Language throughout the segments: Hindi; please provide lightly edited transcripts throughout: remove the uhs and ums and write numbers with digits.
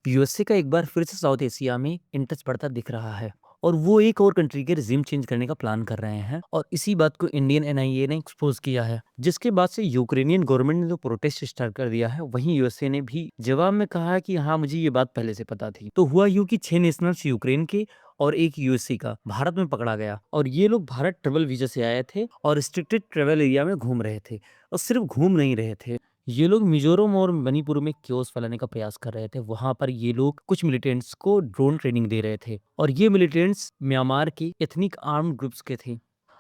यूएसए का एक बार फिर से साउथ एशिया में इंटरेस्ट बढ़ता दिख रहा है और वो एक और कंट्री के रिजीम चेंज करने का प्लान कर रहे हैं और इसी बात को इंडियन एनआईए ने एक्सपोज किया है, जिसके बाद से यूक्रेनियन गवर्नमेंट ने जो प्रोटेस्ट स्टार्ट कर दिया है, वहीं यूएसए ने भी जवाब में कहा है कि हाँ, मुझे ये बात पहले से पता थी। तो हुआ यूं कि 6 नेशनल्स यूक्रेन के और एक यूएसए का भारत में पकड़ा गया और ये लोग भारत ट्रेवल वीजा से आए थे और रिस्ट्रिक्टेड ट्रेवल एरिया में घूम रहे थे। और सिर्फ घूम नहीं रहे थे, ये लोग मिजोरम और मणिपुर में क्योस फैलाने का प्रयास कर रहे थे। वहां पर ये लोग कुछ मिलिटेंट्स को ड्रोन ट्रेनिंग दे रहे थे और ये मिलिटेंट्स म्यांमार के एथनिक आर्म्ड ग्रुप्स के थे।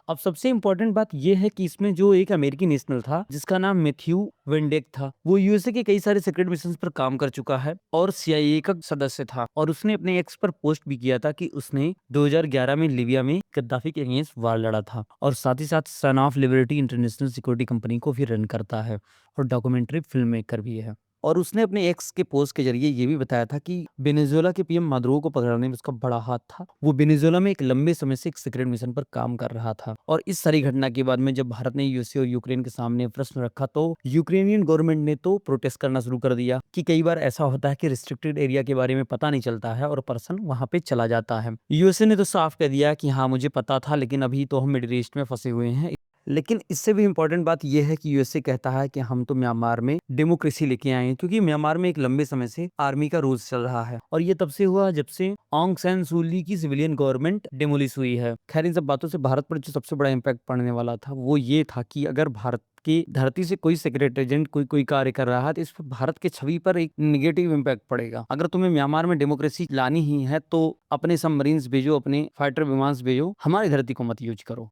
अब सबसे इम्पोर्टेंट बात यह है कि इसमें जो एक अमेरिकी नेशनल था जिसका नाम मैथ्यू वेंडेक था, वो यूएसए के कई सारे सीक्रेट मिशन पर काम कर चुका है और सीआईए का सदस्य था और उसने अपने एक्स पर पोस्ट भी किया था कि उसने 2011 में लीबिया में गद्दाफी के अगेंस्ट वार लड़ा था और साथ ही साथ son of liberty international security company को भी रन करता है और डॉक्यूमेंट्री फिल्म मेकर भी है। और उसने अपने एक्स के पोस्ट के जरिए ये भी बताया था कि वेनेजुएला के पीएम मादुरो को पकड़ने में उसका बड़ा हाथ था। वो वेनेजुएला में एक लंबे समय से एक सीक्रेट मिशन पर काम कर रहा था और इस सारी घटना के बाद में जब भारत ने यूएसए और यूक्रेन के सामने प्रश्न रखा तो यूक्रेनियन गवर्नमेंट ने तो प्रोटेस्ट करना शुरू कर दिया कि कई बार ऐसा होता है कि रिस्ट्रिक्टेड एरिया के बारे में पता नहीं चलता है और पर्सन वहां पे चला जाता है। यूएसए ने तो साफ कह दिया कि हाँ, मुझे पता था, लेकिन अभी तो हम मिडिल ईस्ट में फंसे हुए हैं। लेकिन इससे भी इम्पोर्टेंट बात यह है कि यूएसए कहता है कि हम तो म्यांमार में डेमोक्रेसी लेके आए हैं, क्योंकि म्यांमार में एक लंबे समय से आर्मी का रूल चल रहा है और ये तब से हुआ जब से ऑन्ग सैन सूली की सिविलियन गवर्नमेंट डेमोलिश हुई है। खैर, इन सब बातों से भारत पर जो सबसे बड़ा इम्पैक्ट पड़ने वाला था वो ये था कि अगर भारत की धरती से कोई सीक्रेट एजेंट कोई कोई कार्य कर रहा है तो इस पर भारत के छवि पर एक नेगेटिव इम्पैक्ट पड़ेगा। अगर तुम्हें म्यांमार में डेमोक्रेसी लानी ही है तो अपने सबमरीन्स भेजो, अपने फाइटर विमान भेजो, हमारी धरती को मत यूज करो।